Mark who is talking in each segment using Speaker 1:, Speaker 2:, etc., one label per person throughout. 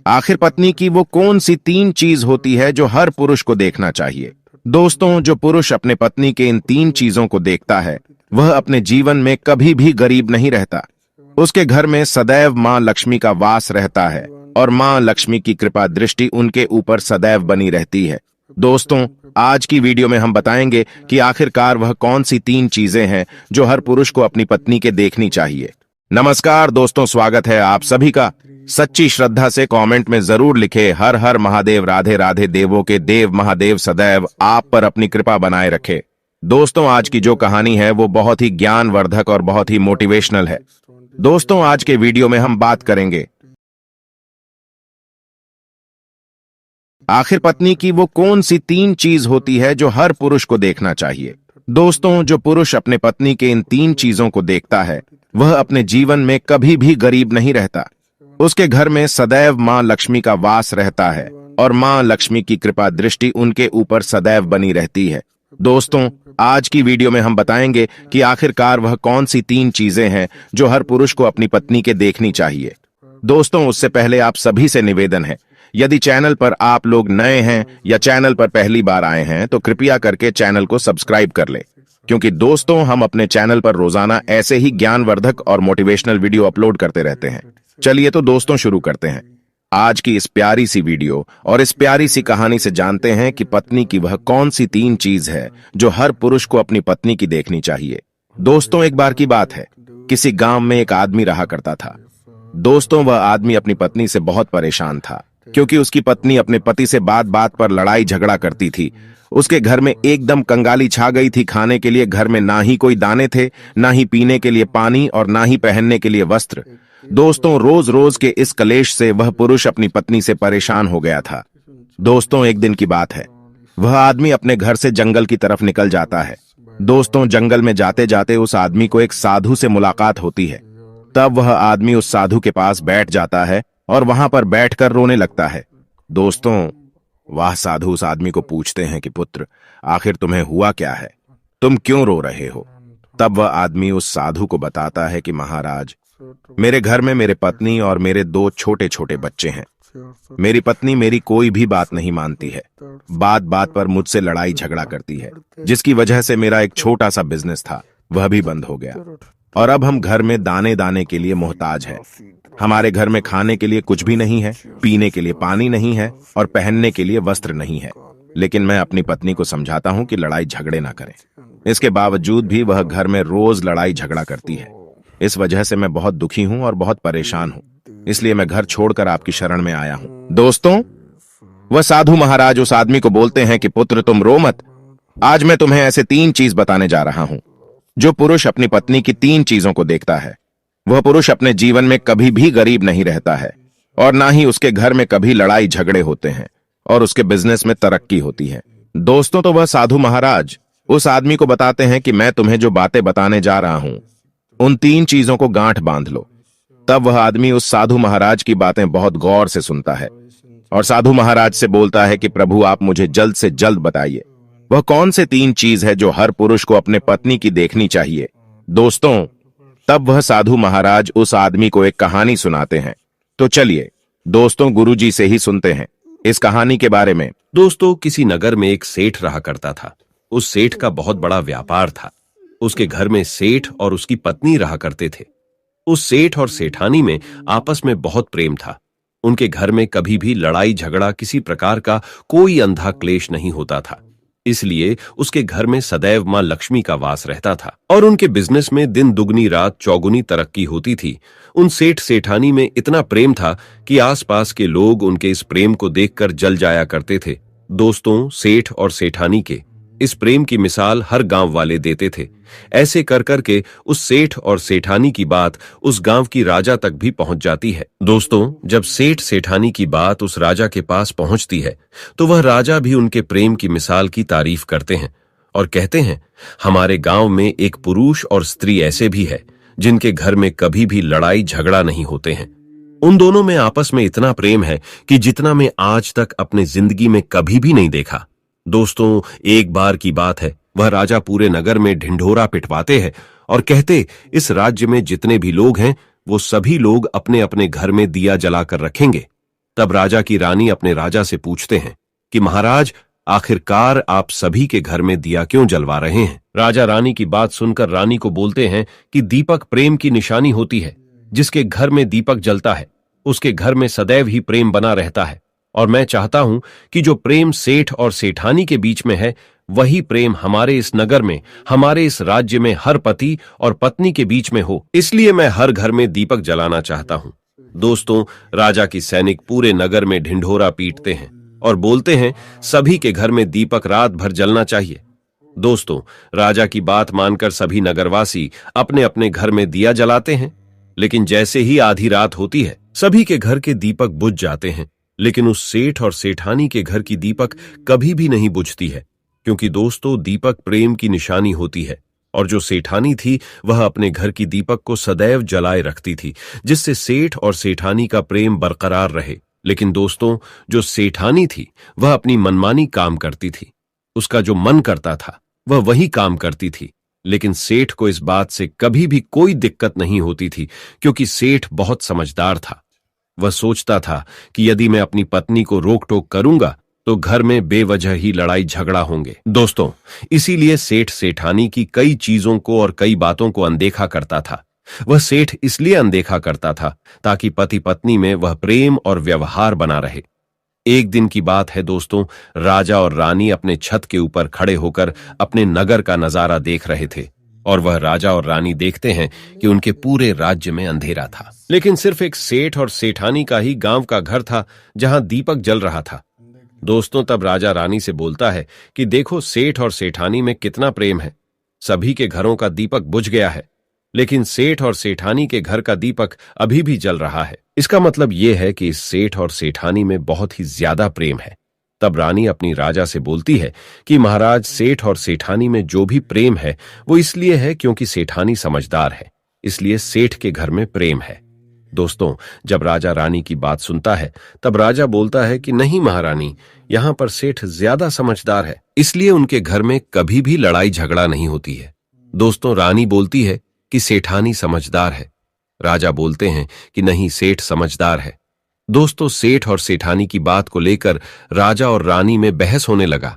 Speaker 1: आखिर पत्नी की वो कौन सी 3 चीज होती है जो हर पुरुष को देखना चाहिए। दोस्तों, जो पुरुष अपने पत्नी के इन 3 चीजों को देखता है वह अपने जीवन में कभी भी गरीब नहीं रहता। उसके घर में सदैव मां लक्ष्मी का वास रहता है और मां लक्ष्मी की कृपा दृष्टि उनके ऊपर सदैव बनी रहती है। दोस्तों, आज की वीडियो में हम बताएंगे कि आखिरकार वह कौन सी 3 चीजें हैं जो हर पुरुष को अपनी पत्नी के देखनी चाहिए। नमस्कार दोस्तों, स्वागत है आप सभी का। सच्ची श्रद्धा से कमेंट में जरूर लिखे हर हर महादेव, राधे राधे। देवों के देव महादेव सदैव आप पर अपनी कृपा बनाए रखे। दोस्तों, आज की जो कहानी है वो बहुत ही ज्ञानवर्धक और बहुत ही मोटिवेशनल है। दोस्तों, आज के वीडियो में हम बात करेंगे आखिर पत्नी की वो कौन सी 3 चीज होती है जो हर पुरुष को देखना चाहिए। दोस्तों, जो पुरुष अपने पत्नी के इन 3 चीजों को देखता है वह अपने जीवन में कभी भी गरीब नहीं रहता। उसके घर में सदैव मां लक्ष्मी का वास रहता है और मां लक्ष्मी की कृपा दृष्टि उनके ऊपर सदैव बनी रहती है। दोस्तों, आज की वीडियो में हम बताएंगे कि आखिरकार वह कौन सी 3 चीजें हैं जो हर पुरुष को अपनी पत्नी के देखनी चाहिए। दोस्तों, उससे पहले आप सभी से निवेदन है, यदि चैनल पर आप लोग नए हैं या चैनल पर पहली बार आए हैं तो कृपया करके चैनल को सब्सक्राइब कर ले, क्योंकि दोस्तों हम अपने चैनल पर रोजाना ऐसे ही ज्ञानवर्धक और मोटिवेशनल वीडियो अपलोड करते रहते हैं। चलिए तो दोस्तों शुरू करते हैं आज की इस प्यारी सी वीडियो और इस प्यारी सी कहानी से जानते हैं कि पत्नी की वह कौन सी 3 चीज है जो हर पुरुष को अपनी पत्नी की देखनी चाहिए। दोस्तों, एक बार की बात है, किसी गांव में एक आदमी रहा करता था। दोस्तों, वह आदमी अपनी पत्नी से बहुत परेशान था क्योंकि उसकी पत्नी अपने पति से बात बात पर लड़ाई झगड़ा करती थी। उसके घर में एकदम कंगाली छा गई थी। खाने के लिए घर में ना ही कोई दाने थे, ना ही पीने के लिए पानी और ना ही पहनने के लिए वस्त्र। दोस्तों, रोज रोज के इस कलेश से वह पुरुष अपनी पत्नी से परेशान हो गया था। दोस्तों, एक दिन की बात है, वह आदमी अपने घर से जंगल की तरफ निकल जाता है। दोस्तों, जंगल में जाते जाते उस आदमी को एक साधु से मुलाकात होती है। तब वह आदमी उस साधु के पास बैठ जाता है और वहां पर बैठकर रोने लगता है। दोस्तों, वह साधु उस आदमी को पूछते हैं कि पुत्र, आखिर तुम्हें हुआ क्या है, तुम क्यों रो रहे हो। तब वह आदमी उस साधु को बताता है कि महाराज, मेरे घर में मेरे पत्नी और मेरे 2 छोटे छोटे बच्चे हैं। मेरी पत्नी मेरी कोई भी बात नहीं मानती है, बात बात पर मुझसे लड़ाई झगड़ा करती है, जिसकी वजह से मेरा एक छोटा सा बिजनेस था वह भी बंद हो गया और अब हम घर में दाने दाने के लिए मोहताज हैं। हमारे घर में खाने के लिए कुछ भी नहीं है, पीने के लिए पानी नहीं है और पहनने के लिए वस्त्र नहीं है। लेकिन मैं अपनी पत्नी को समझाता हूं कि लड़ाई झगड़े ना करें, इसके बावजूद भी वह घर में रोज लड़ाई झगड़ा करती है। इस वजह से मैं बहुत दुखी हूं और बहुत परेशान हूं, इसलिए मैं घर छोड़कर आपकी शरण में आया हूं। दोस्तों, वह साधु महाराज उस आदमी को बोलते हैं कि पुत्र, तुम रो मत। आज मैं तुम्हें ऐसे 3 चीज बताने जा रहा हूं। जो पुरुष अपनी पत्नी की 3 चीजों को देखता है वह पुरुष अपने जीवन में कभी भी गरीब नहीं रहता है और ना ही उसके घर में कभी लड़ाई झगड़े होते हैं और उसके बिजनेस में तरक्की होती है। दोस्तों, तो वह साधु महाराज उस आदमी को बताते हैं कि मैं तुम्हें जो बातें बताने जा रहा हूं उन 3 चीजों को गांठ बांध लो। तब वह आदमी उस साधु महाराज की बातें बहुत गौर से सुनता है और साधु महाराज से बोलता है कि प्रभु, आप मुझे जल्द से जल्द बताइए वह कौन से 3 चीज है जो हर पुरुष को अपने पत्नी की देखनी चाहिए। दोस्तों, तब वह साधु महाराज उस आदमी को एक कहानी सुनाते हैं। तो चलिए दोस्तों, गुरुजी से ही सुनते हैं इस कहानी के बारे में।
Speaker 2: दोस्तों, किसी नगर में एक सेठ रहा करता था। उस सेठ का बहुत बड़ा व्यापार था। उसके घर में सेठ और उसकी पत्नी रहा करते थे। उस सेठ और सेठानी में आपस में बहुत प्रेम था। उनके घर में कभी भी लड़ाई झगड़ा, किसी प्रकार का कोई अंधा क्लेश नहीं होता था। इसलिए उसके घर में सदैव मां लक्ष्मी का वास रहता था और उनके बिजनेस में दिन दुगनी रात चौगुनी तरक्की होती थी। उन सेठ सेठानी में इतना प्रेम था कि आसपास के लोग उनके इस प्रेम को देखकर जल जाया करते थे। दोस्तों, सेठ और सेठानी के इस प्रेम की मिसाल हर गांव वाले देते थे। ऐसे कर करके उस सेठ और सेठानी की बात उस गांव की राजा तक भी पहुंच जाती है। दोस्तों, जब सेठ सेठानी की बात उस राजा के पास पहुंचती है तो वह राजा भी उनके प्रेम की मिसाल की तारीफ करते हैं और कहते हैं, हमारे गांव में एक पुरुष और स्त्री ऐसे भी है जिनके घर में कभी भी लड़ाई झगड़ा नहीं होते हैं। उन दोनों में आपस में इतना प्रेम है कि जितना मैं आज तक अपने जिंदगी में कभी भी नहीं देखा। दोस्तों, एक बार की बात है, वह राजा पूरे नगर में ढिंढोरा पिटवाते हैं और कहते, इस राज्य में जितने भी लोग हैं वो सभी लोग अपने अपने घर में दिया जलाकर रखेंगे तब राजा की रानी अपने राजा से पूछते हैं कि महाराज, आखिरकार आप सभी के घर में दिया क्यों जलवा रहे हैं? राजा रानी की बात सुनकर रानी को बोलते हैं कि दीपक प्रेम की निशानी होती है। जिसके घर में दीपक जलता है उसके घर में सदैव ही प्रेम बना रहता है, और मैं चाहता हूं कि जो प्रेम सेठ और सेठानी के बीच में है वही प्रेम हमारे इस नगर में, हमारे इस राज्य में हर पति और पत्नी के बीच में हो। इसलिए मैं हर घर में दीपक जलाना चाहता हूं। दोस्तों, राजा की सैनिक पूरे नगर में ढिंढोरा पीटते हैं और बोलते हैं सभी के घर में दीपक रात भर जलना चाहिए। दोस्तों, राजा की बात मानकर सभी नगरवासी अपने अपने घर में दिया जलाते हैं, लेकिन जैसे ही आधी रात होती है सभी के घर के दीपक बुझ जाते हैं, लेकिन उस सेठ और सेठानी के घर की दीपक कभी भी नहीं बुझती है, क्योंकि दोस्तों दीपक प्रेम की निशानी होती है, और जो सेठानी थी वह अपने घर की दीपक को सदैव जलाए रखती थी, जिससे सेठ और सेठानी का प्रेम बरकरार रहे। लेकिन दोस्तों, जो सेठानी थी वह अपनी मनमानी काम करती थी, उसका जो मन करता था वह वही काम करती थी। लेकिन सेठ को इस बात से कभी भी कोई दिक्कत नहीं होती थी, क्योंकि सेठ बहुत समझदार था। वह सोचता था कि यदि मैं अपनी पत्नी को रोक टोक करूंगा तो घर में बेवजह ही लड़ाई झगड़ा होंगे। दोस्तों, इसीलिए सेठ सेठानी की कई चीजों को और कई बातों को अनदेखा करता था। वह सेठ इसलिए अनदेखा करता था ताकि पति पत्नी में वह प्रेम और व्यवहार बना रहे। एक दिन की बात है दोस्तों, राजा और रानी अपने छत के ऊपर खड़े होकर अपने नगर का नजारा देख रहे थे, और वह राजा और रानी देखते हैं कि उनके पूरे राज्य में अंधेरा था, लेकिन सिर्फ एक सेठ और सेठानी का ही गांव का घर था जहां दीपक जल रहा था। दोस्तों, तब राजा रानी से बोलता है कि देखो सेठ और सेठानी में कितना प्रेम है। सभी के घरों का दीपक बुझ गया है, लेकिन सेठ और सेठानी के घर का दीपक अभी भी जल रहा है। इसका मतलब यह है कि इस सेठ और सेठानी में बहुत ही ज्यादा प्रेम है। तब रानी अपनी राजा से बोलती है कि महाराज, सेठ और सेठानी में जो भी प्रेम है वो इसलिए है क्योंकि सेठानी समझदार है, इसलिए सेठ के घर में प्रेम है। दोस्तों, जब राजा रानी की बात सुनता है तब राजा बोलता है कि नहीं महारानी, यहां पर सेठ ज्यादा समझदार है, इसलिए उनके घर में कभी भी लड़ाई झगड़ा नहीं होती है। दोस्तों, रानी बोलती है कि सेठानी समझदार है। राजा बोलते हैं कि नहीं, सेठ समझदार है। दोस्तों, सेठ और सेठानी की बात को लेकर राजा और रानी में बहस होने लगा।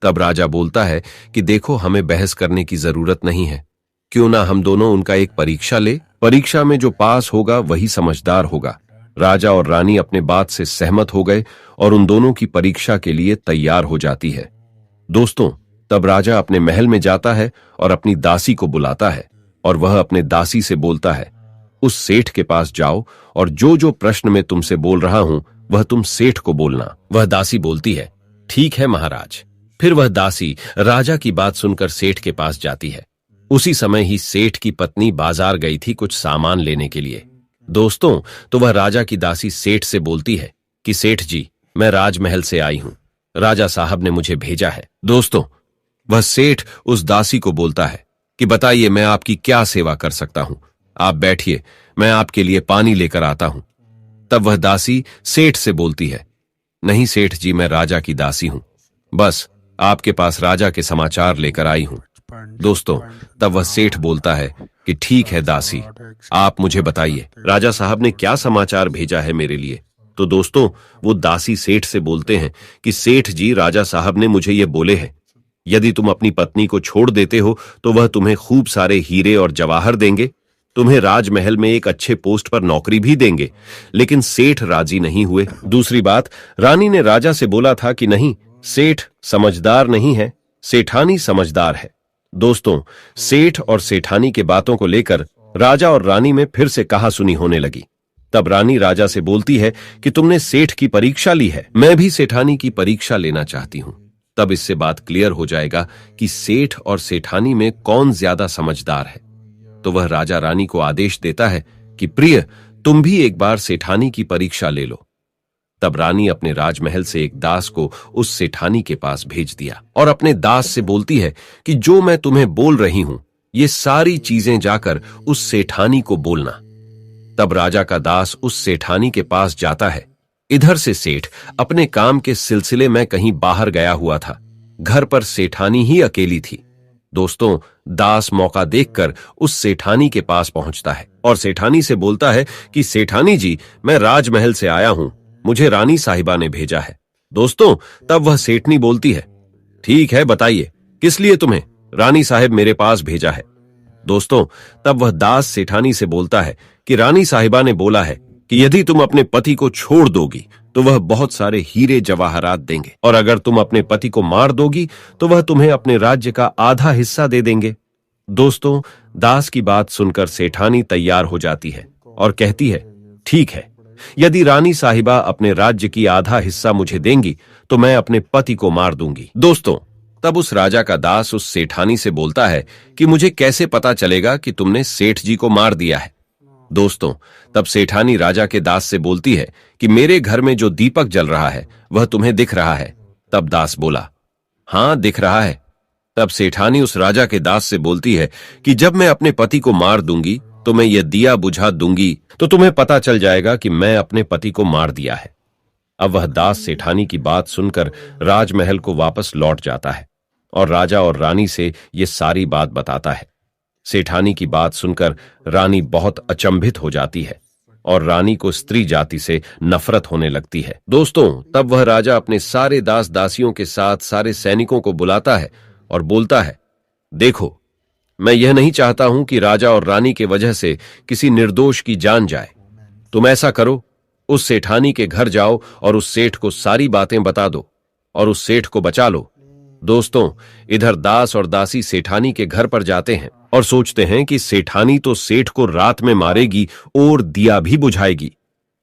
Speaker 2: तब राजा बोलता है कि देखो, हमें बहस करने की जरूरत नहीं है, क्यों ना हम दोनों उनका एक परीक्षा ले। परीक्षा में जो पास होगा वही समझदार होगा। राजा और रानी अपने बात से सहमत हो गए और उन दोनों की परीक्षा के लिए तैयार हो जाती है। दोस्तों, तब राजा अपने महल में जाता है और अपनी दासी को बुलाता है, और वह अपने दासी से बोलता है, उस सेठ के पास जाओ और जो जो प्रश्न मैं तुमसे बोल रहा हूं वह तुम सेठ को बोलना। वह दासी बोलती है, ठीक है महाराज। फिर वह दासी राजा की बात सुनकर सेठ के पास जाती है। उसी समय ही सेठ की पत्नी बाजार गई थी कुछ सामान लेने के लिए। दोस्तों, तो वह राजा की दासी सेठ से बोलती है कि सेठ जी, मैं राजमहल से आई हूं, राजा साहब ने मुझे भेजा है। दोस्तों, वह सेठ उस दासी को बोलता है कि बताइए, मैं आपकी क्या सेवा कर सकता हूं? आप बैठिए, मैं आपके लिए पानी लेकर आता हूं। तब वह दासी सेठ से बोलती है, नहीं सेठ जी, मैं राजा की दासी हूं, बस आपके पास राजा के समाचार लेकर आई हूं। दोस्तों, तब वह सेठ बोलता है कि ठीक है दासी, आप मुझे बताइए राजा साहब ने क्या समाचार भेजा है मेरे लिए। तो दोस्तों, वो दासी सेठ से बोलते हैं कि सेठ जी, राजा साहब ने मुझे ये बोले हैं, यदि तुम अपनी पत्नी को छोड़ देते हो तो वह तुम्हें खूब सारे हीरे और जवाहर देंगे, तुम्हें राजमहल में एक अच्छे पोस्ट पर नौकरी भी देंगे। लेकिन सेठ राजी नहीं हुए। दूसरी बात, रानी ने राजा से बोला था कि नहीं, सेठ समझदार नहीं है, सेठानी समझदार है। दोस्तों, सेठ और सेठानी के बातों को लेकर राजा और रानी में फिर से कहासुनी होने लगी। तब रानी राजा से बोलती है कि तुमने सेठ की परीक्षा ली है, मैं भी सेठानी की परीक्षा लेना चाहती हूं। तब इससे बात क्लियर हो जाएगा कि सेठ और सेठानी में कौन ज्यादा समझदार है। तो वह राजा रानी को आदेश देता है कि प्रिय, तुम भी एक बार सेठानी की परीक्षा ले लो। तब रानी अपने राजमहल से एक दास को उस सेठानी के पास भेज दिया और अपने दास से बोलती है कि जो मैं तुम्हें बोल रही हूं ये सारी चीजें जाकर उस सेठानी को बोलना। तब राजा का दास उस सेठानी के पास जाता है। इधर से सेठ अपने काम के सिलसिले में कहीं बाहर गया हुआ था, घर पर सेठानी ही अकेली थी। दोस्तों, दास मौका देखकर उस सेठानी के पास पहुंचता है और सेठानी से बोलता है कि सेठानी जी, मैं राजमहल से आया हूं, मुझे रानी साहिबा ने भेजा है। दोस्तों, तब वह सेठनी बोलती है, ठीक है, बताइए किस लिए तुम्हें रानी साहिब मेरे पास भेजा है। दोस्तों, तब वह दास सेठानी से बोलता है कि रानी साहिबा ने बोला है कि यदि तुम अपने पति को छोड़ दोगी तो वह बहुत सारे हीरे जवाहरात देंगे, और अगर तुम अपने पति को मार दोगी तो वह तुम्हें अपने राज्य का आधा हिस्सा दे देंगे। दोस्तों, दास की बात सुनकर सेठानी तैयार हो जाती है और कहती है, ठीक है, यदि रानी साहिबा अपने राज्य की आधा हिस्सा मुझे देंगी तो मैं अपने पति को मार दूंगी। दोस्तों, तब उस राजा का दास उस सेठानी से बोलता है कि मुझे कैसे पता चलेगा कि तुमने सेठ जी को मार दिया है। दोस्तों, तब सेठानी राजा के दास से बोलती है कि मेरे घर में जो दीपक जल रहा है वह तुम्हें दिख रहा है। तब दास बोला, हां, दिख रहा है। तब सेठानी उस राजा के दास से बोलती है कि जब मैं अपने पति को मार दूंगी तो मैं यह दिया बुझा दूंगी तो तुम्हें पता चल जाएगा कि मैं अपने पति को मार दिया है। अब वह दास सेठानी की बात सुनकर राजमहल को वापस लौट जाता है और राजा और रानी से ये सारी बात बताता है। सेठानी की बात सुनकर रानी बहुत अचंभित हो जाती है और रानी को स्त्री जाति से नफरत होने लगती है। दोस्तों, तब वह राजा अपने सारे दास दासियों के साथ सारे सैनिकों को बुलाता है और बोलता है, देखो, मैं यह नहीं चाहता हूं कि राजा और रानी के वजह से किसी निर्दोष की जान जाए। तुम ऐसा करो, उस सेठानी के घर जाओ और उस सेठ को सारी बातें बता दो और उस सेठ को बचा लो। दोस्तों, इधर दास और दासी सेठानी के घर पर जाते हैं और सोचते हैं कि सेठानी तो सेठ को रात में मारेगी और दिया भी बुझाएगी।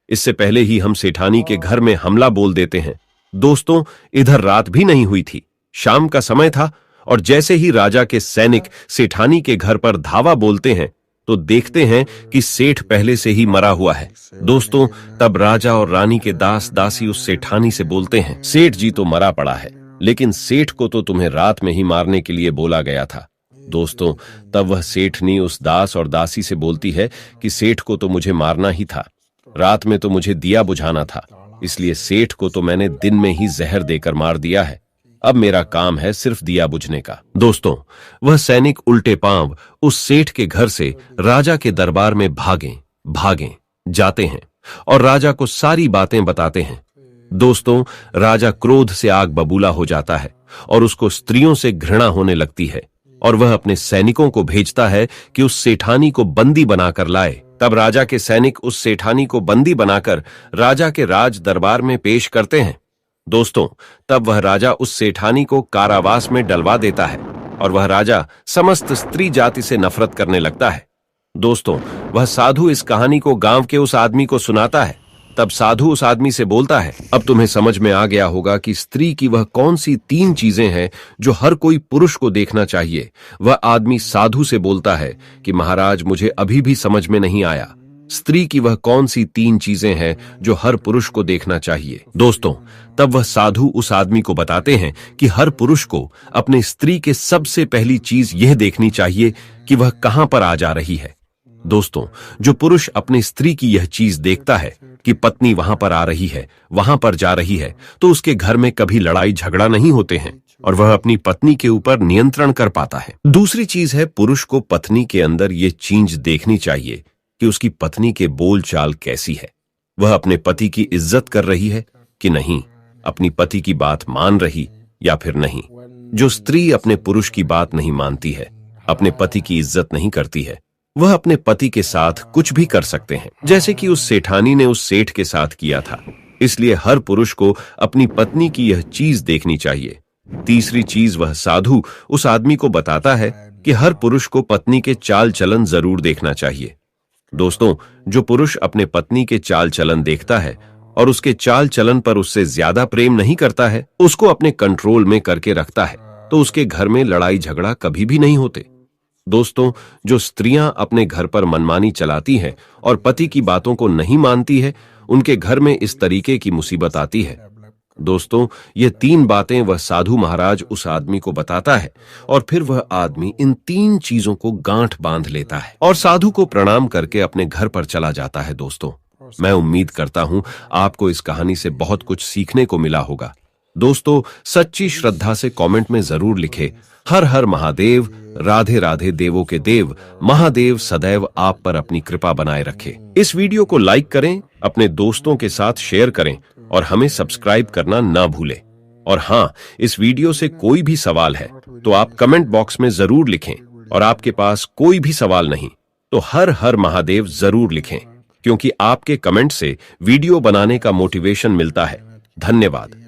Speaker 2: इससे पहले ही हम सेठानी के घर में हमला बोल देते हैं। दोस्तों, इधर रात भी नहीं हुई थी, शाम का समय था, और जैसे ही राजा के सैनिक सेठानी के घर पर धावा बोलते हैं तो देखते हैं कि सेठ पहले से ही मरा हुआ है। दोस्तों, तब राजा और रानी के दास दासी उस सेठानी से बोलते हैं, सेठ जी तो मरा पड़ा है, लेकिन सेठ को तो तुम्हें रात में ही मारने के लिए बोला गया था। दोस्तों, तब वह सेठनी उस दास और दासी से बोलती है कि सेठ को तो मुझे मारना ही था, रात में तो मुझे दिया बुझाना था, इसलिए सेठ को तो मैंने दिन में ही जहर देकर मार दिया है। अब मेरा काम है सिर्फ दिया बुझने का। दोस्तों, वह सैनिक उल्टे पांव उस सेठ के घर से राजा के दरबार में भागें जाते हैं और राजा को सारी बातें बताते हैं। दोस्तों, राजा क्रोध से आग बबूला हो जाता है और उसको स्त्रियों से घृणा होने लगती है और वह अपने सैनिकों को भेजता है कि उस सेठानी को बंदी बनाकर लाए। तब राजा के सैनिक उस सेठानी को बंदी बनाकर राजा के राज दरबार में पेश करते हैं। दोस्तों, तब वह राजा उस सेठानी को कारावास में डलवा देता है और वह राजा समस्त स्त्री जाति से नफरत करने लगता है। दोस्तों, वह साधु इस कहानी को गांव के उस आदमी को सुनाता है। तब साधु उस आदमी से बोलता है, अब तुम्हें समझ में आ गया होगा कि स्त्री की वह कौन सी 3 चीजें हैं जो हर कोई पुरुष को देखना चाहिए। वह आदमी साधु से बोलता है कि महाराज, मुझे अभी भी समझ में नहीं आया, स्त्री की वह कौन सी 3 चीजें हैं जो हर पुरुष को देखना चाहिए। दोस्तों, तब वह साधु उस आदमी को बताते हैं कि हर पुरुष को अपने स्त्री के सबसे पहली चीज यह देखनी चाहिए कि वह कहां पर आ जा रही है। दोस्तों, जो पुरुष अपनी स्त्री की यह चीज देखता है कि पत्नी वहां पर आ रही है, वहां पर जा रही है, तो उसके घर में कभी लड़ाई झगड़ा नहीं होते हैं और वह अपनी पत्नी के ऊपर नियंत्रण कर पाता है। दूसरी चीज है, पुरुष को पत्नी के अंदर ये चीज देखनी चाहिए कि उसकी पत्नी के बोलचाल कैसी है, वह अपने पति की इज्जत कर रही है कि नहीं, अपनी पति की बात मान रही या फिर नहीं। जो स्त्री अपने पुरुष की बात नहीं मानती है, अपने पति की इज्जत नहीं करती है, वह अपने पति के साथ कुछ भी कर सकते हैं, जैसे कि उस सेठानी ने उस सेठ के साथ किया था। इसलिए हर पुरुष को अपनी पत्नी की यह चीज देखनी चाहिए। तीसरी चीज, वह साधु उस आदमी को बताता है कि हर पुरुष को पत्नी के चाल चलन जरूर देखना चाहिए। दोस्तों, जो पुरुष अपने पत्नी के चाल चलन देखता है और उसके चाल चलन पर उससे ज्यादा प्रेम नहीं करता है, उसको अपने कंट्रोल में करके रखता है, तो उसके घर में लड़ाई झगड़ा कभी भी नहीं होते। दोस्तों, जो स्त्रियां अपने घर पर मनमानी चलाती हैं और पति की बातों को नहीं मानती है, उनके घर में इस तरीके की मुसीबत आती है। दोस्तों, ये 3 बातें वह साधु महाराज उस आदमी को बताता है और फिर वह आदमी इन 3 चीजों को गांठ बांध लेता है और साधु को प्रणाम करके अपने घर पर चला जाता है। दोस्तों, मैं उम्मीद करता हूं आपको इस कहानी से बहुत कुछ सीखने को मिला होगा। दोस्तों, सच्ची श्रद्धा से कमेंट में जरूर लिखें, हर हर महादेव, राधे राधे देवों के देव, महादेव सदैव आप पर अपनी कृपा बनाए रखे। इस वीडियो को लाइक करें, अपने दोस्तों के साथ शेयर करें और हमें सब्सक्राइब करना ना भूलें। और हाँ, इस वीडियो से कोई भी सवाल है तो आप कमेंट बॉक्स में जरूर लिखें, और आपके पास कोई भी सवाल नहीं तो हर हर महादेव जरूर लिखें, क्योंकि आपके कमेंट से वीडियो बनाने का मोटिवेशन मिलता है। धन्यवाद।